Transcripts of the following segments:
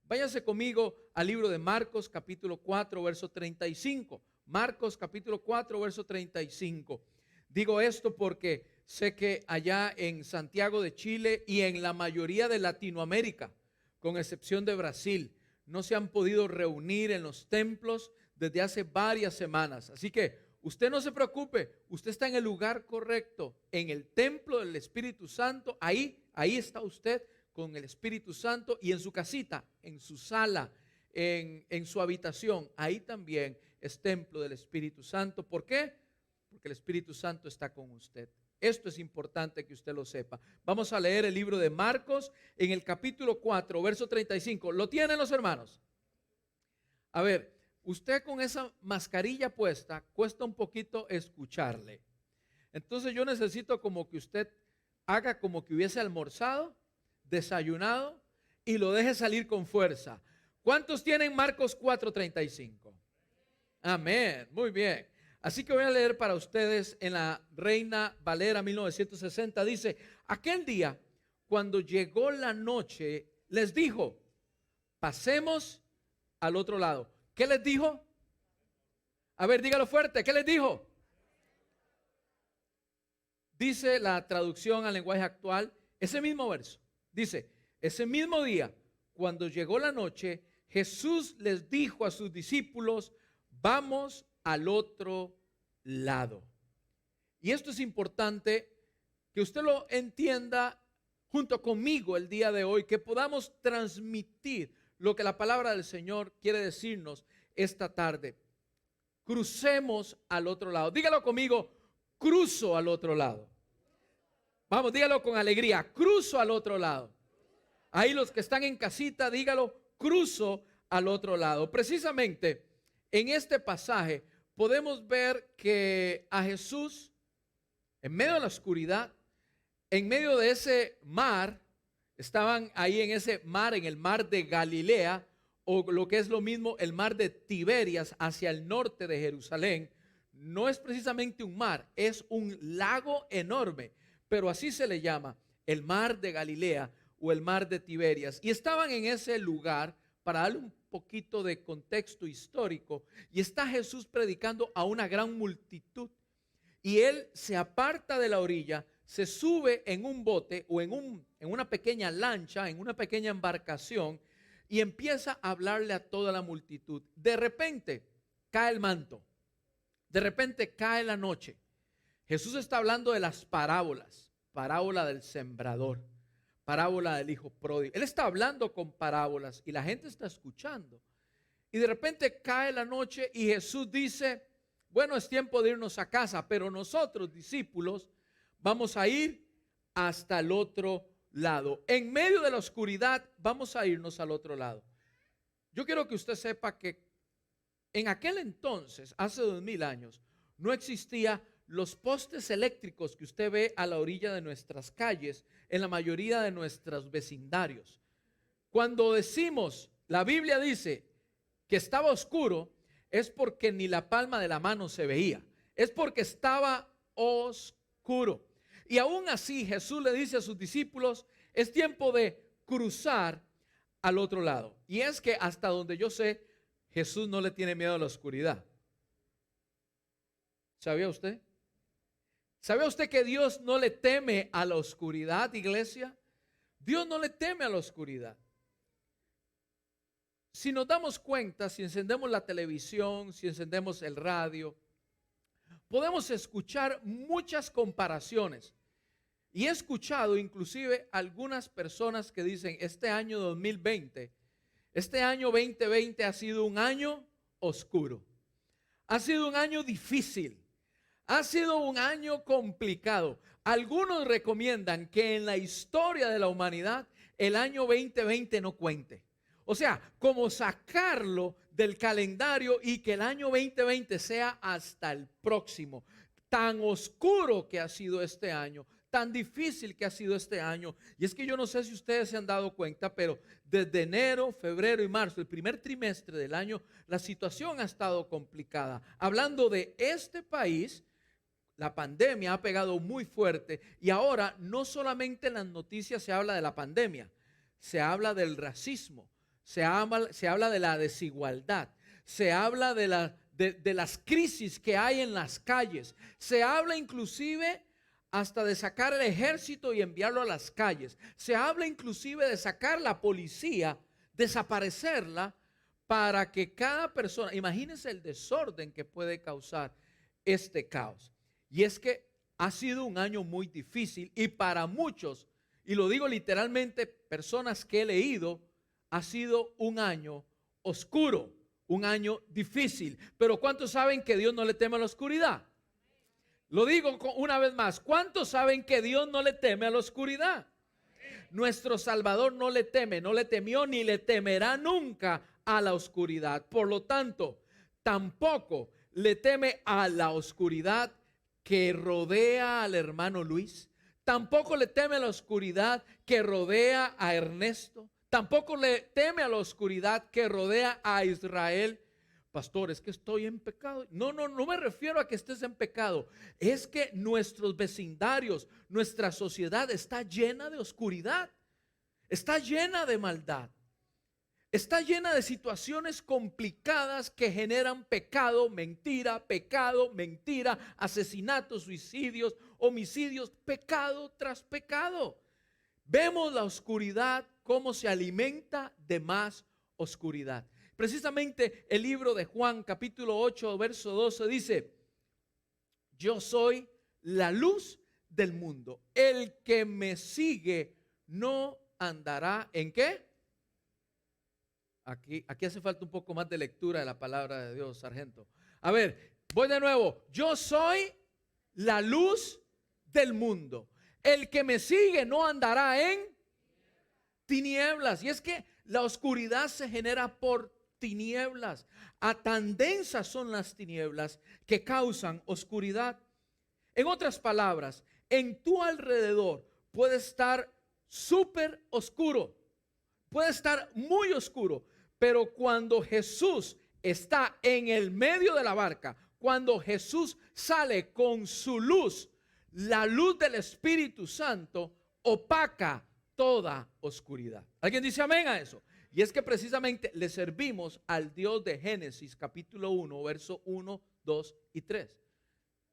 Váyase conmigo al libro de Marcos capítulo 4 verso 35. Marcos capítulo 4 verso 35. Digo esto porque sé que allá en Santiago de Chile y en la mayoría de Latinoamérica, con excepción de Brasil, no se han podido reunir en los templos desde hace varias semanas. Así que usted no se preocupe, usted está en el lugar correcto, en el templo del Espíritu Santo. Ahí está usted con el Espíritu Santo, y en su casita, en su sala, en su habitación, ahí también es templo del Espíritu Santo. ¿Por qué? Porque el Espíritu Santo está con usted. Esto es importante que usted lo sepa. Vamos a leer el libro de Marcos en el capítulo 4, verso 35. ¿Lo tienen los hermanos? A ver, usted con esa mascarilla puesta, cuesta un poquito escucharle. Entonces yo necesito como que usted haga como que hubiese almorzado, desayunado y lo deje salir con fuerza. ¿Cuántos tienen Marcos 4:35? Amén, muy bien. Así que voy a leer para ustedes en la Reina Valera 1960. Dice: aquel día, cuando llegó la noche, les dijo: pasemos al otro lado. ¿Qué les dijo? A ver, dígalo fuerte. ¿Qué les dijo? Dice la traducción al lenguaje actual, ese mismo verso. Dice: ese mismo día, cuando llegó la noche, Jesús les dijo a sus discípulos: vamos al otro lado. Y esto es importante que usted lo entienda junto conmigo el día de hoy, que podamos transmitir lo que la palabra del Señor quiere decirnos esta tarde. Crucemos al otro lado. Dígalo conmigo: cruzo al otro lado. Vamos, dígalo con alegría: cruzo al otro lado. Ahí los que están en casita, dígalo: cruzo al otro lado. Precisamente en este pasaje podemos ver que a Jesús, en medio de la oscuridad, en medio de ese mar, estaban ahí en ese mar, en el mar de Galilea, o lo que es lo mismo, el mar de Tiberias, hacia el norte de Jerusalén. No es precisamente un mar, es un lago enorme, pero así se le llama, el mar de Galilea o el mar de Tiberias. Y estaban en ese lugar, para darle un poquito de contexto histórico, y está Jesús predicando a una gran multitud. Y él se aparta de la orilla, se sube en un bote o en una pequeña lancha, en una pequeña embarcación, y empieza a hablarle a toda la multitud. De repente cae el manto, de repente cae la noche. Jesús está hablando de las parábolas: parábola del sembrador, parábola del hijo pródigo. Él está hablando con parábolas y la gente está escuchando. Y de repente cae la noche y Jesús dice: bueno, es tiempo de irnos a casa, pero nosotros, discípulos, vamos a ir hasta el otro lado. En medio de la oscuridad vamos a irnos al otro lado. Yo quiero que usted sepa que en aquel entonces, hace 2000 años, no existía los postes eléctricos que usted ve a la orilla de nuestras calles, en la mayoría de nuestros vecindarios. Cuando decimos, la Biblia dice que estaba oscuro, es porque ni la palma de la mano se veía, es porque estaba oscuro. Y aún así Jesús le dice a sus discípulos: es tiempo de cruzar al otro lado. Y es que hasta donde yo sé, Jesús no le tiene miedo a la oscuridad. ¿Sabía usted? ¿Sabía usted que Dios no le teme a la oscuridad, iglesia? Dios no le teme a la oscuridad. Si nos damos cuenta, si encendemos la televisión, si encendemos el radio, podemos escuchar muchas comparaciones. Y he escuchado inclusive algunas personas que dicen: este año 2020, este año 2020 ha sido un año oscuro, ha sido un año difícil, ha sido un año complicado. Algunos recomiendan que en la historia de la humanidad el año 2020 no cuente. O sea, como sacarlo del calendario y que el año 2020 sea hasta el próximo. Tan oscuro que ha sido este año, tan difícil que ha sido este año. Y es que yo no sé si ustedes se han dado cuenta, pero desde enero, febrero y marzo, el primer trimestre del año, la situación ha estado complicada. Hablando de este país, la pandemia ha pegado muy fuerte, y ahora no solamente en las noticias se habla de la pandemia, se habla del racismo, se habla de la desigualdad, se habla de las crisis que hay en las calles, se habla inclusive hasta de sacar el ejército y enviarlo a las calles, se habla inclusive de sacar la policía, desaparecerla, para que cada persona, imagínense el desorden que puede causar este caos. Y es que ha sido un año muy difícil y para muchos, y lo digo literalmente, personas que he leído, ha sido un año oscuro, un año difícil. Pero ¿cuántos saben que Dios no le teme a la oscuridad? Lo digo una vez más, ¿cuántos saben que Dios no le teme a la oscuridad? Nuestro Salvador no le teme, no le temió ni le temerá nunca a la oscuridad. Por lo tanto, tampoco le teme a la oscuridad que rodea al hermano Luis. Tampoco le teme a la oscuridad que rodea a Ernesto. Tampoco le teme a la oscuridad que rodea a Israel. Pastor, es que estoy en pecado. No me refiero a que estés en pecado. Es que nuestros vecindarios, nuestra sociedad está llena de oscuridad. Está llena de maldad. Está llena de situaciones complicadas que generan pecado, mentira, asesinatos, suicidios, homicidios, pecado tras pecado. Vemos la oscuridad cómo se alimenta de más oscuridad. Precisamente el libro de Juan capítulo 8 verso 12 dice: yo soy la luz del mundo. El que me sigue no andará ¿en qué? Aquí hace falta un poco más de lectura de la palabra de Dios, sargento. A ver, voy de nuevo. Yo soy la luz del mundo. El que me sigue no andará en tinieblas. Y es que la oscuridad se genera por tinieblas. A tan densas son las tinieblas que causan oscuridad. En otras palabras, en tu alrededor puede estar súper oscuro, puede estar muy oscuro, pero cuando Jesús está en el medio de la barca, cuando Jesús sale con su luz, la luz del Espíritu Santo opaca toda oscuridad. ¿Alguien dice amén a eso? Y es que precisamente le servimos al Dios de Génesis capítulo 1, verso 1, 2 y 3.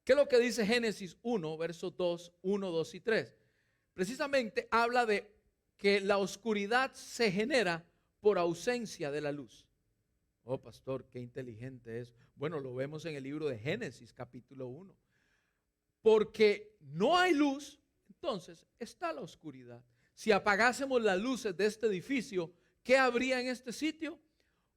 ¿Qué es lo que dice Génesis 1, verso 2, 1, 2 y 3? Precisamente habla de que la oscuridad se genera por ausencia de la luz. Oh, pastor, qué inteligente es. Bueno, lo vemos en el libro de Génesis capítulo 1. Porque no hay luz, entonces está la oscuridad. Si apagásemos las luces de este edificio, ¿qué habría en este sitio?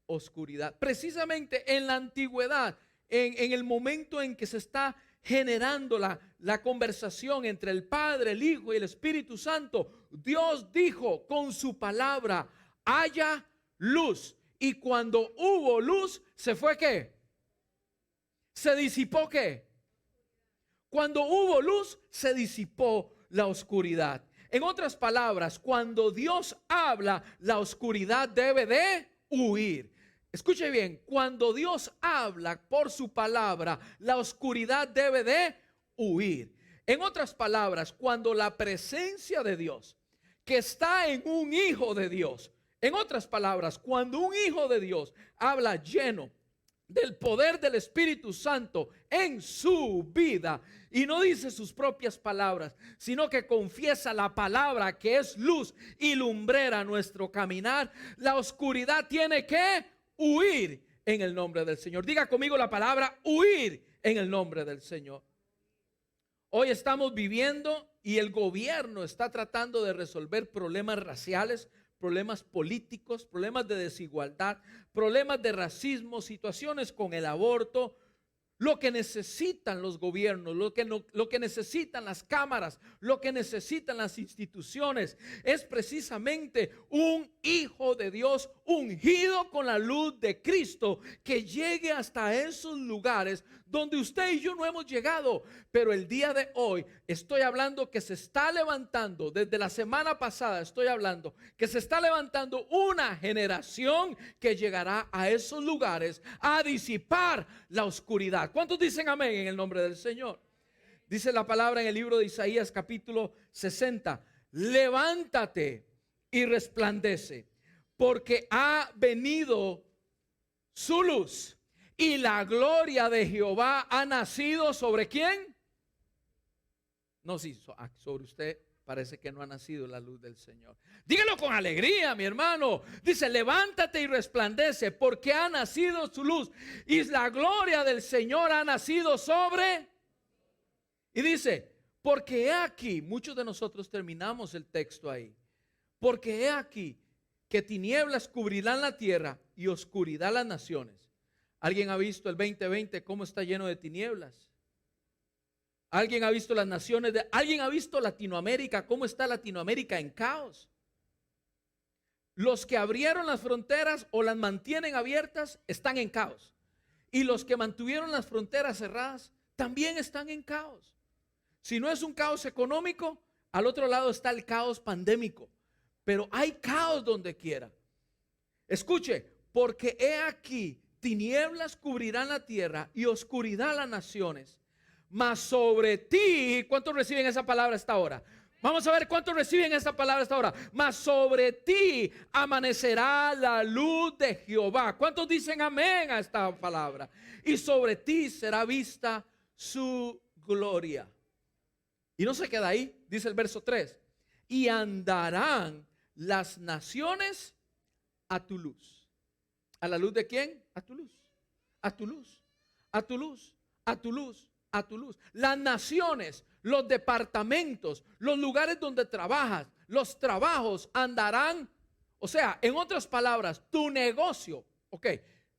Oscuridad. Precisamente en la antigüedad, en el momento en que se está generando la conversación entre el Padre, el Hijo y el Espíritu Santo, Dios dijo con su palabra: haya luz. Y cuando hubo luz, ¿se fue qué? ¿Se disipó qué? Cuando hubo luz, se disipó la oscuridad. En otras palabras, cuando Dios habla, la oscuridad debe de huir. Escuche bien, cuando Dios habla por su palabra, la oscuridad debe de huir. En otras palabras, cuando la presencia de Dios, que está en un hijo de Dios, en otras palabras, cuando un hijo de Dios habla lleno del poder del Espíritu Santo en su vida y no dice sus propias palabras, sino que confiesa la palabra que es luz y lumbrera nuestro caminar, la oscuridad tiene que huir en el nombre del Señor. Diga conmigo la palabra huir en el nombre del Señor. Hoy estamos viviendo y el gobierno está tratando de resolver problemas raciales, problemas políticos, problemas de desigualdad, problemas de racismo, situaciones con el aborto. Lo que necesitan los gobiernos, lo que necesitan las cámaras, lo que necesitan las instituciones es precisamente un hijo de Dios ungido con la luz de Cristo que llegue hasta esos lugares donde usted y yo no hemos llegado. Pero el día de hoy estoy hablando que se está levantando, desde la semana pasada estoy hablando que se está levantando una generación que llegará a esos lugares a disipar la oscuridad. ¿Cuántos dicen amén en el nombre del Señor? Dice la palabra en el libro de Isaías capítulo 60: levántate y resplandece, porque ha venido su luz y la gloria de Jehová ha nacido ¿sobre quién? No, sí, sobre usted parece que no ha nacido la luz del Señor. Dígalo con alegría, mi hermano. Dice, levántate y resplandece, porque ha nacido su luz y la gloria del Señor ha nacido sobre. Y dice, porque he aquí, muchos de nosotros terminamos el texto ahí, porque he aquí que tinieblas cubrirán la tierra y oscuridad las naciones. ¿Alguien ha visto el 2020 cómo está lleno de tinieblas? ¿Alguien ha visto las naciones alguien ha visto Latinoamérica? ¿Cómo está Latinoamérica en caos? Los que abrieron las fronteras o las mantienen abiertas están en caos. Y los que mantuvieron las fronteras cerradas también están en caos. Si no es un caos económico, al otro lado está el caos pandémico. Pero hay caos donde quiera. Escuche, porque he aquí, tinieblas cubrirán la tierra y oscuridad las naciones. Mas sobre ti, ¿cuántos reciben esa palabra hasta ahora? Vamos a ver cuántos reciben esa palabra hasta ahora. Mas sobre ti amanecerá la luz de Jehová. ¿Cuántos dicen amén a esta palabra? Y sobre ti será vista su gloria. Y no se queda ahí, dice el verso 3. Y andarán las naciones a tu luz. ¿A la luz de quién? A tu luz. A tu luz. A tu luz. A tu luz. A tu luz. Las naciones, los departamentos, los lugares donde trabajas, los trabajos andarán. O sea, en otras palabras, tu negocio,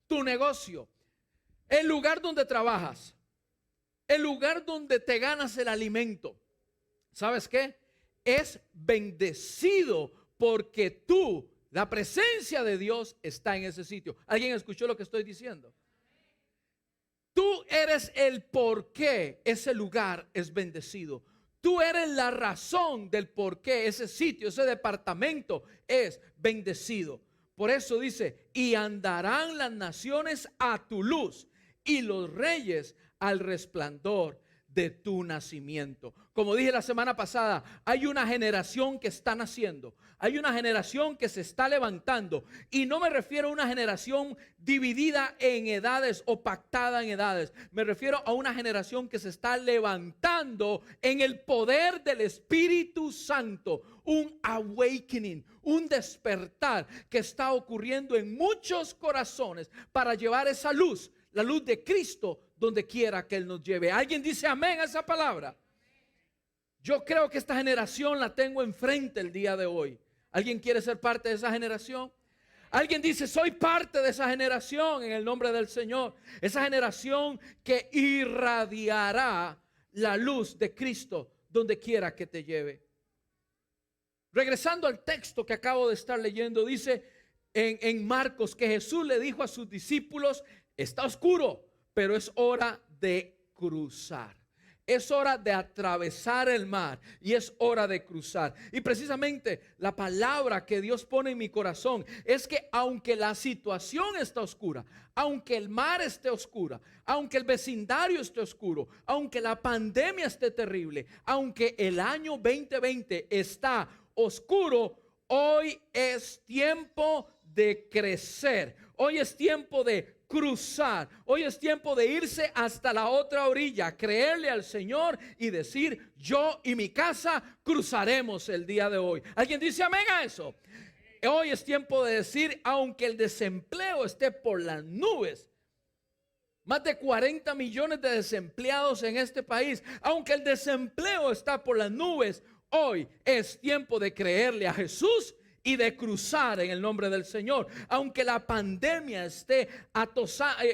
tu negocio, el lugar donde trabajas, el lugar donde te ganas el alimento, ¿sabes qué? Es bendecido porque tú, la presencia de Dios está en ese sitio. ¿Alguien escuchó lo que estoy diciendo? Tú eres el por qué ese lugar es bendecido. Tú eres la razón del por qué ese sitio, ese departamento es bendecido. Por eso dice, y andarán las naciones a tu luz y los reyes al resplandor de tu nacimiento. Como dije la semana pasada, hay una generación que está naciendo, hay una generación que se está levantando, y no me refiero a una generación dividida en edades o pactada en edades. Me refiero a una generación que se está levantando en el poder del Espíritu Santo. Un awakening, un despertar que está ocurriendo en muchos corazones para llevar esa luz, la luz de Cristo, donde quiera que Él nos lleve. ¿Alguien dice amén a esa palabra? Yo creo que esta generación la tengo enfrente el día de hoy. ¿Alguien quiere ser parte de esa generación? Alguien dice, soy parte de esa generación en el nombre del Señor. Esa generación que irradiará la luz de Cristo donde quiera que te lleve. Regresando al texto que acabo de estar leyendo, dice en Marcos que Jesús le dijo a sus discípulos, está oscuro, pero es hora de cruzar. Es hora de atravesar el mar y es hora de cruzar. Y precisamente la palabra que Dios pone en mi corazón es que aunque la situación está oscura, aunque el mar esté oscura, aunque el vecindario esté oscuro, aunque la pandemia esté terrible, aunque el año 2020 está oscuro, hoy es tiempo de crecer. Hoy es tiempo de cruzar. Hoy es tiempo de irse hasta la otra orilla, creerle al Señor y decir, yo y mi casa cruzaremos el día de hoy. ¿Alguien dice amén a eso? Hoy es tiempo de decir, aunque el desempleo esté por las nubes, más de 40 millones de desempleados en este país, aunque el desempleo está por las nubes, hoy es tiempo de creerle a Jesús y de cruzar en el nombre del Señor. Aunque la pandemia esté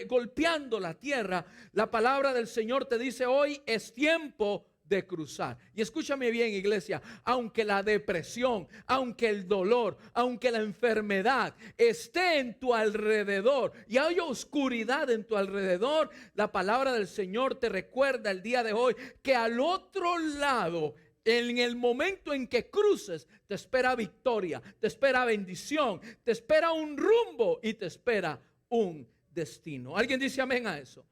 golpeando la tierra, la palabra del Señor te dice hoy es tiempo de cruzar. Y escúchame bien, iglesia, aunque la depresión, aunque el dolor, aunque la enfermedad esté en tu alrededor y haya oscuridad en tu alrededor, la palabra del Señor te recuerda el día de hoy que al otro lado, en el momento en que cruces, te espera victoria, te espera bendición, te espera un rumbo y te espera un destino. ¿Alguien dice amén a eso?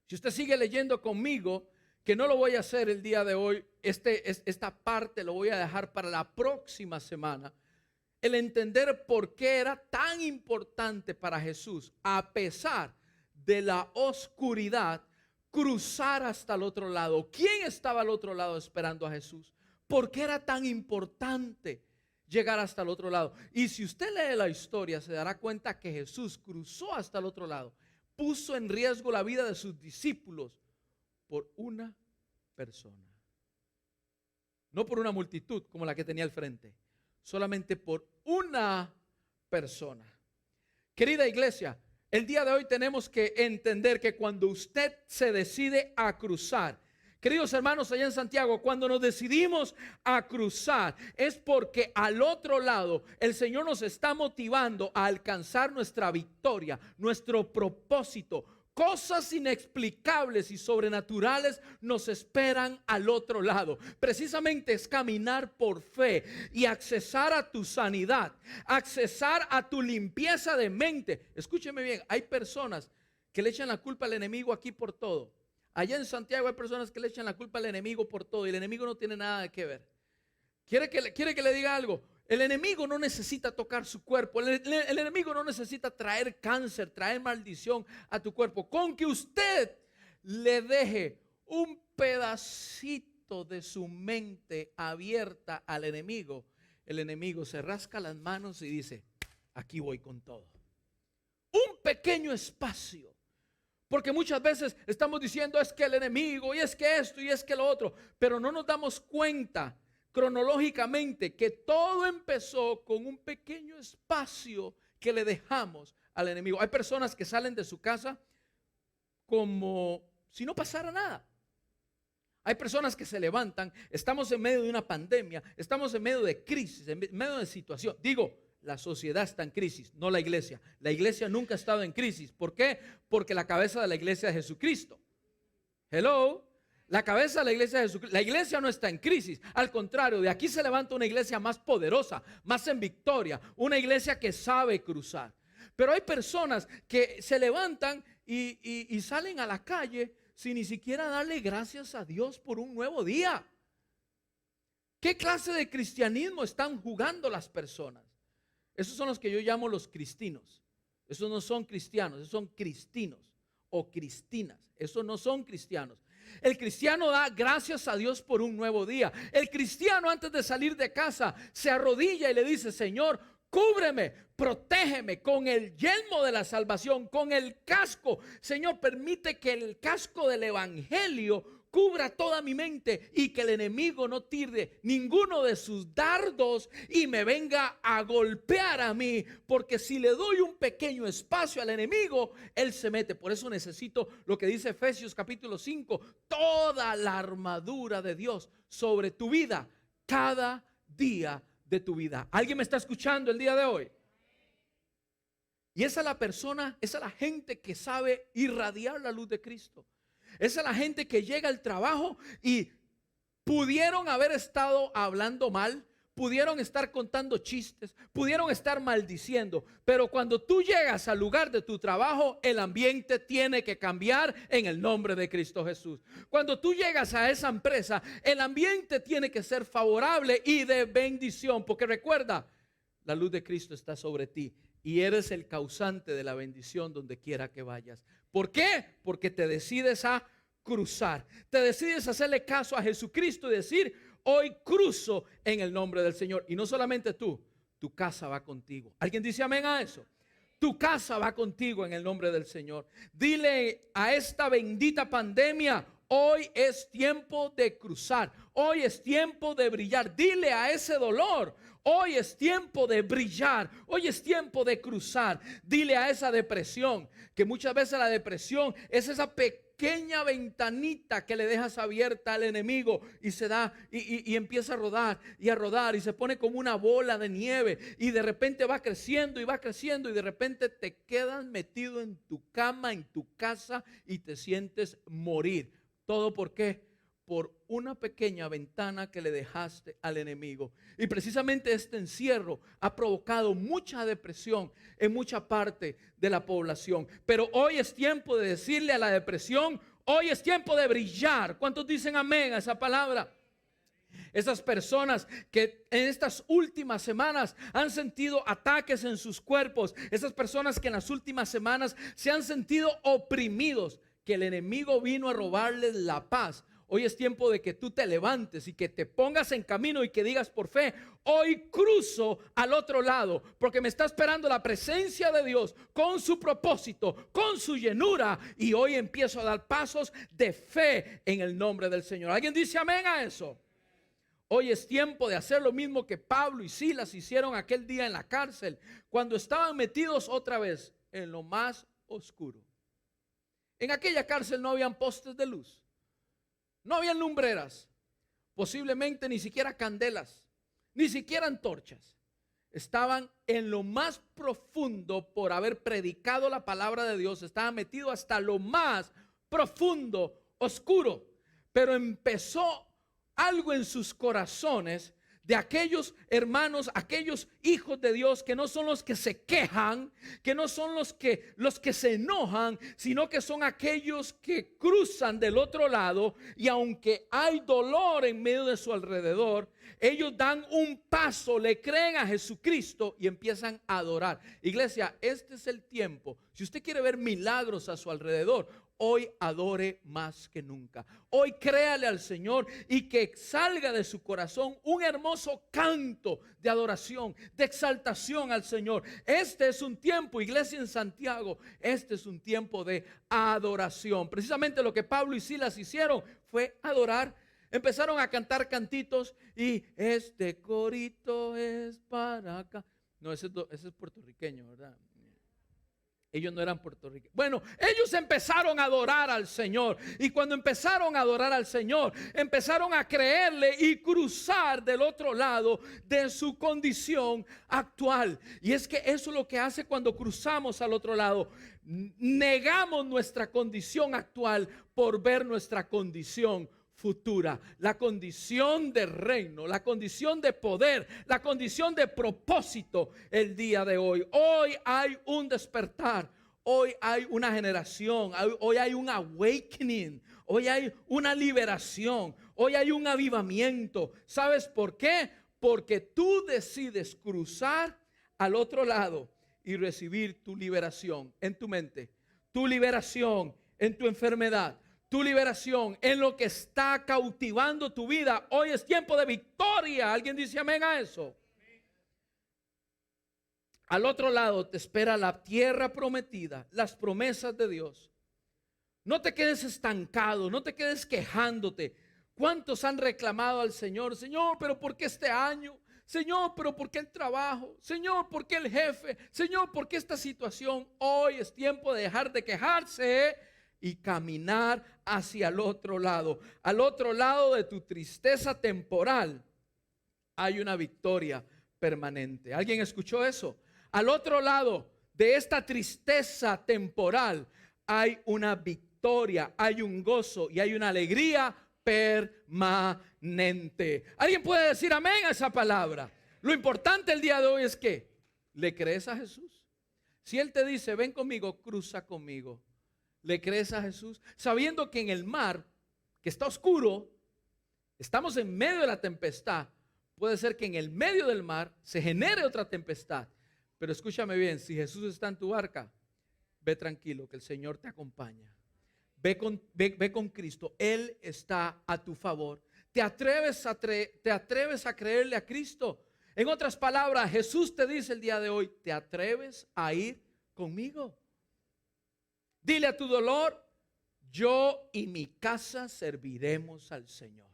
Si usted sigue leyendo conmigo, que no lo voy a hacer el día de hoy, esta parte lo voy a dejar para la próxima semana. el entender por qué era tan importante para Jesús, a pesar de la oscuridad, cruzar hasta el otro lado. ¿Quién estaba al otro lado esperando a Jesús? ¿Por qué era tan importante llegar hasta el otro lado? Y si usted lee la historia, se dará cuenta que Jesús cruzó hasta el otro lado, puso en riesgo la vida de sus discípulos por una persona. No por una multitud como la que tenía al frente, solamente por una persona. Querida iglesia, el día de hoy tenemos que entender que cuando usted se decide a cruzar, queridos hermanos allá en Santiago, cuando nos decidimos a cruzar es porque al otro lado el Señor nos está motivando a alcanzar nuestra victoria, nuestro propósito. Cosas inexplicables y sobrenaturales nos esperan al otro lado. Precisamente es caminar por fe y accesar a tu sanidad, accesar a tu limpieza de mente. Escúcheme bien, hay personas que le echan la culpa al enemigo aquí por todo. Allá en Santiago hay personas que le echan la culpa al enemigo por todo y el enemigo no tiene nada que ver. ¿Quiere que le diga algo? El enemigo no necesita tocar su cuerpo. El enemigo no necesita traer cáncer, traer maldición a tu cuerpo. Con que usted le deje un pedacito de su mente abierta al enemigo, el enemigo se rasca las manos y dice: aquí voy con todo. Un pequeño espacio. Porque muchas veces estamos diciendo es que el enemigo y es que esto y es que lo otro, pero no nos damos cuenta cronológicamente que todo empezó con un pequeño espacio que le dejamos al enemigo. Hay personas que salen de su casa como si no pasara nada. Hay personas que se levantan, estamos en medio de una pandemia, estamos en medio de crisis, en medio de situación. Digo, la sociedad está en crisis, no la iglesia. La iglesia nunca ha estado en crisis. ¿Por qué? Porque la cabeza de la iglesia es Jesucristo. Hello. La cabeza de la iglesia de Jesucristo. La iglesia no está en crisis. Al contrario, de aquí se levanta una iglesia más poderosa, más en victoria. Una iglesia que sabe cruzar. Pero hay personas que se levantan y salen a la calle sin ni siquiera darle gracias a Dios por un nuevo día. ¿Qué clase de cristianismo están jugando las personas? Esos son los que yo llamo los cristinos. Esos no son cristianos, esos son cristinos o cristinas. Esos no son cristianos. El cristiano da gracias a Dios por un nuevo día. El cristiano antes de salir de casa se arrodilla y le dice: Señor, cúbreme, protégeme con el yelmo de la salvación, con el casco. Señor, permite que el casco del evangelio cubra toda mi mente y que el enemigo no tire ninguno de sus dardos y me venga a golpear a mí, porque si le doy un pequeño espacio al enemigo, él se mete. Por eso necesito lo que dice Efesios capítulo 5, toda la armadura de Dios sobre tu vida, cada día de tu vida. ¿Alguien me está escuchando el día de hoy? Y esa es la persona, esa es la gente que sabe irradiar la luz de Cristo. Esa es la gente que llega al trabajo y pudieron haber estado hablando mal, pudieron estar contando chistes, pudieron estar maldiciendo, pero cuando tú llegas al lugar de tu trabajo, el ambiente tiene que cambiar en el nombre de Cristo Jesús. Cuando tú llegas a esa empresa, el ambiente tiene que ser favorable y de bendición, porque recuerda, la luz de Cristo está sobre ti y eres el causante de la bendición donde quiera que vayas. ¿Por qué? Porque te decides a cruzar, te decides a hacerle caso a Jesucristo y decir: hoy cruzo en el nombre del Señor. Y no solamente tú, tu casa va contigo. ¿Alguien dice amén a eso? Tu casa va contigo en el nombre del Señor. Dile a esta bendita pandemia: hoy es tiempo de cruzar, hoy es tiempo de brillar. Dile a ese dolor: hoy es tiempo de brillar, hoy es tiempo de cruzar. Dile a esa depresión, que muchas veces la depresión es esa pequeña ventanita que le dejas abierta al enemigo y se da y empieza a rodar y se pone como una bola de nieve y de repente va creciendo y va creciendo y de repente te quedas metido en tu cama, en tu casa y te sientes morir. ¿Todo por qué? Por una pequeña ventana que le dejaste al enemigo. Y precisamente este encierro ha provocado mucha depresión en mucha parte de la población. Pero hoy es tiempo de decirle a la depresión: hoy es tiempo de brillar. ¿Cuántos dicen amén a esa palabra? Esas personas que en estas últimas semanas han sentido ataques en sus cuerpos. Esas personas que en las últimas semanas se han sentido oprimidos, que el enemigo vino a robarles la paz. Hoy es tiempo de que tú te levantes y que te pongas en camino y que digas por fe: hoy cruzo al otro lado, porque me está esperando la presencia de Dios con su propósito, con su llenura, y hoy empiezo a dar pasos de fe en el nombre del Señor. ¿Alguien dice amén a eso? Hoy es tiempo de hacer lo mismo que Pablo y Silas hicieron aquel día en la cárcel, cuando estaban metidos otra vez en lo más oscuro. En aquella cárcel no habían postes de luz. No habían lumbreras, posiblemente ni siquiera candelas, ni siquiera antorchas. Estaban en lo más profundo por haber predicado la palabra de Dios. Estaban metidos hasta lo más profundo, oscuro. Pero empezó algo en sus corazones de aquellos hermanos, aquellos hijos de Dios, que no son los que se quejan, que no son los que se enojan, sino que son aquellos que cruzan del otro lado, y aunque hay dolor en medio de su alrededor, ellos dan un paso, le creen a Jesucristo y empiezan a adorar. Iglesia, este es el tiempo. Si usted quiere ver milagros a su alrededor, hoy adore más que nunca. Hoy créale al Señor y que salga de su corazón un hermoso canto de adoración, de exaltación al Señor. Este es un tiempo, iglesia en Santiago, este es un tiempo de adoración. Precisamente lo que Pablo y Silas hicieron fue adorar. Empezaron a cantar cantitos y este corito es para acá. No, ese es puertorriqueño, ¿verdad? Ellos no eran puertorriqueños. Bueno, ellos empezaron a adorar al Señor. Y cuando empezaron a adorar al Señor, empezaron a creerle y cruzar del otro lado de su condición actual. Y es que eso es lo que hace cuando cruzamos al otro lado. Negamos nuestra condición actual por ver nuestra condición futura, la condición de reino, la condición de poder, la condición de propósito el día de hoy. Hoy hay un despertar, hoy hay una generación, hoy hay un awakening, hoy hay una liberación, hoy hay un avivamiento. ¿Sabes por qué? Porque tú decides cruzar al otro lado y recibir tu liberación en tu mente, tu liberación en tu enfermedad, tu liberación en lo que está cautivando tu vida. Hoy es tiempo de victoria. ¿Alguien dice amén a eso? Al otro lado te espera la tierra prometida, las promesas de Dios. No te quedes estancado, no te quedes quejándote. ¿Cuántos han reclamado al Señor? Señor, pero ¿por qué este año? Señor, pero ¿por qué el trabajo? Señor, ¿por qué el jefe? Señor, ¿por qué esta situación? Hoy es tiempo de dejar de quejarse y caminar hacia el otro lado. Al otro lado de tu tristeza temporal hay una victoria permanente. ¿Alguien escuchó eso? Al otro lado de esta tristeza temporal hay una victoria, hay un gozo y hay una alegría permanente. ¿Alguien puede decir amén a esa palabra? Lo importante el día de hoy es que ¿le crees a Jesús? Si Él te dice, ven conmigo, cruza conmigo, ¿le crees a Jesús? Sabiendo que en el mar, que está oscuro, estamos en medio de la tempestad. Puede ser que en el medio del mar se genere otra tempestad. Pero escúchame bien, si Jesús está en tu barca, ve tranquilo, que el Señor te acompaña. Ve con Cristo, Él está a tu favor. ¿Te atreves a creerle a Cristo? En otras palabras, Jesús te dice el día de hoy, ¿te atreves a ir conmigo? Dile a tu dolor, yo y mi casa serviremos al Señor.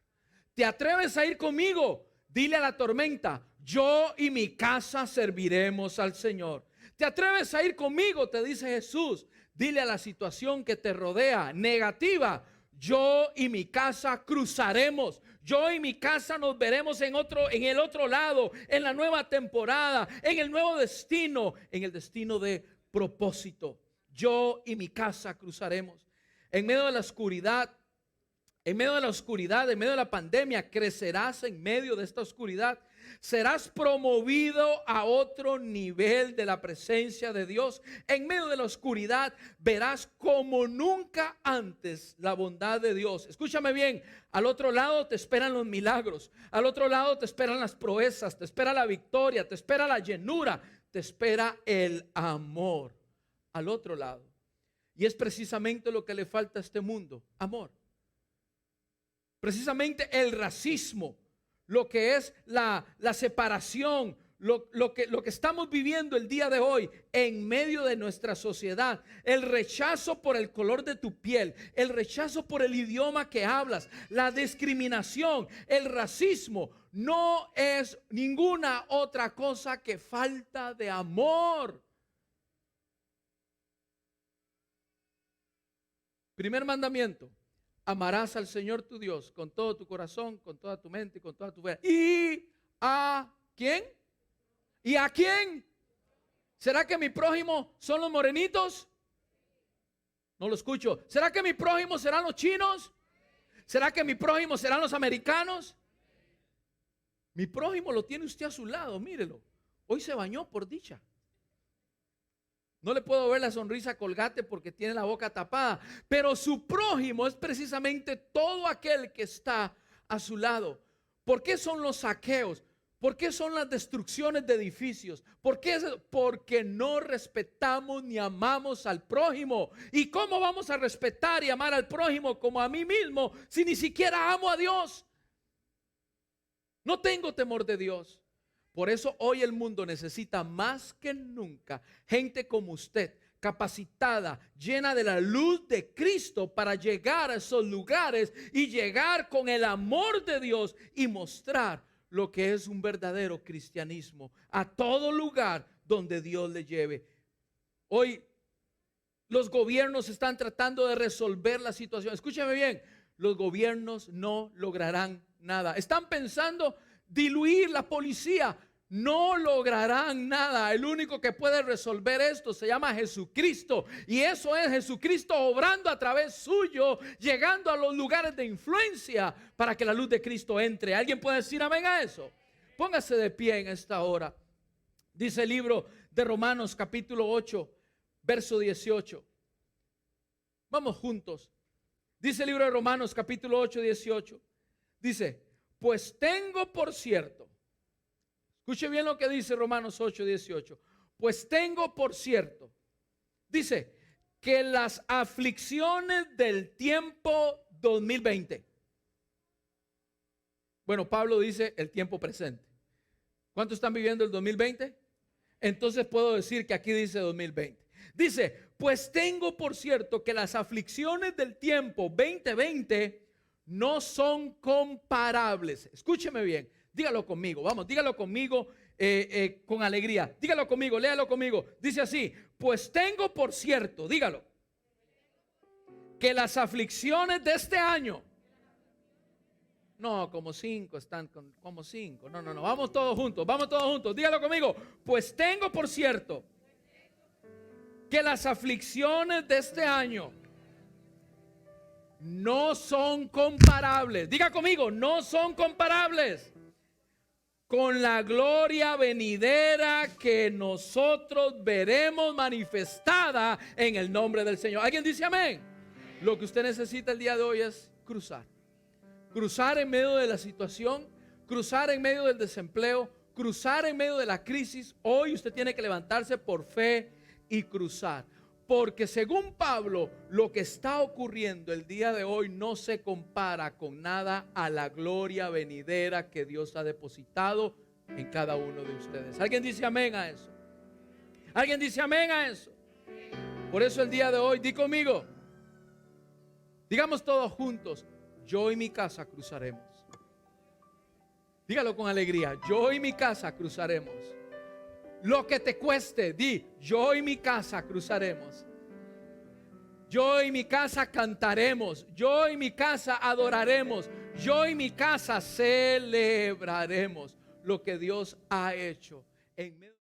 ¿Te atreves a ir conmigo? Dile a la tormenta, yo y mi casa serviremos al Señor. ¿Te atreves a ir conmigo? Te dice Jesús. Dile a la situación que te rodea, negativa, yo y mi casa cruzaremos. Yo y mi casa nos veremos en el otro lado, en la nueva temporada, en el nuevo destino, en el destino de propósito. Yo y mi casa cruzaremos. En medio de la oscuridad, en medio de la pandemia, crecerás en medio de esta oscuridad. Serás promovido a otro nivel de la presencia de Dios. En medio de la oscuridad verás como nunca antes la bondad de Dios. Escúchame bien, al otro lado te esperan los milagros, al otro lado te esperan las proezas, te espera la victoria, te espera la llenura, te espera el amor al otro lado. Y es precisamente lo que le falta a este mundo, amor. Precisamente el racismo, lo que es la separación, lo que estamos viviendo el día de hoy en medio de nuestra sociedad, el rechazo por el color de tu piel, el rechazo por el idioma que hablas, la discriminación, el racismo, no es ninguna otra cosa que falta de amor. Primer mandamiento: amarás al Señor tu Dios con todo tu corazón, con toda tu mente y con toda tu fe. ¿Y a quién? ¿Y a quién? ¿Será que mi prójimo son los morenitos? No lo escucho. ¿Será que mi prójimo serán los chinos? ¿Será que mi prójimo serán los americanos? Mi prójimo lo tiene usted a su lado, mírelo. Hoy se bañó por dicha. No le puedo ver la sonrisa Colgate porque tiene la boca tapada, pero su prójimo es precisamente todo aquel que está a su lado. ¿Por qué son los saqueos? ¿Por qué son las destrucciones de edificios? ¿Por qué? Porque no respetamos ni amamos al prójimo. ¿Y cómo vamos a respetar y amar al prójimo como a mí mismo si ni siquiera amo a Dios? No tengo temor de Dios. Por eso hoy el mundo necesita más que nunca gente como usted, capacitada, llena de la luz de Cristo para llegar a esos lugares y llegar con el amor de Dios y mostrar lo que es un verdadero cristianismo a todo lugar donde Dios le lleve. Hoy los gobiernos están tratando de resolver la situación. Escúcheme bien, los gobiernos no lograrán nada. Están pensando diluir la policía. No lograrán nada. El único que puede resolver esto se llama Jesucristo. Y eso es Jesucristo obrando a través suyo, llegando a los lugares de influencia para que la luz de Cristo entre. ¿Alguien puede decir amén a eso? Póngase de pie en esta hora. Dice el libro de Romanos capítulo 8, verso 18. Vamos juntos. Dice el libro de Romanos capítulo 8, 18. Dice: pues tengo por cierto. Escuche bien lo que dice Romanos 8, 18. Pues tengo por cierto, dice, que las aflicciones del tiempo 2020. Bueno, Pablo dice el tiempo presente. ¿Cuántos están viviendo el 2020? Entonces puedo decir que aquí dice 2020. Dice, pues tengo por cierto que las aflicciones del tiempo 2020 no son comparables. Escúcheme bien. Dígalo conmigo, vamos, dígalo conmigo con alegría. Dígalo conmigo, léalo conmigo. Dice así: pues tengo por cierto, dígalo, que las aflicciones de este año, no, como 5 están, como 5, no, vamos todos juntos, dígalo conmigo. Pues tengo por cierto que las aflicciones de este año no son comparables. Diga conmigo, no son comparables con la gloria venidera que nosotros veremos manifestada en el nombre del Señor. ¿Alguien dice amén? Lo que usted necesita el día de hoy es cruzar. Cruzar en medio de la situación, cruzar en medio del desempleo, cruzar en medio de la crisis. Hoy usted tiene que levantarse por fe y cruzar. Porque según Pablo, lo que está ocurriendo el día de hoy no se compara con nada a la gloria venidera que Dios ha depositado en cada uno de ustedes. ¿Alguien dice amén a eso? ¿Alguien dice amén a eso? Por eso el día de hoy, di conmigo, digamos todos juntos: yo y mi casa cruzaremos. Dígalo con alegría: yo y mi casa cruzaremos. Lo que te cueste, di: yo y mi casa cruzaremos. Yo y mi casa cantaremos. Yo y mi casa adoraremos. Yo y mi casa celebraremos lo que Dios ha hecho en medio.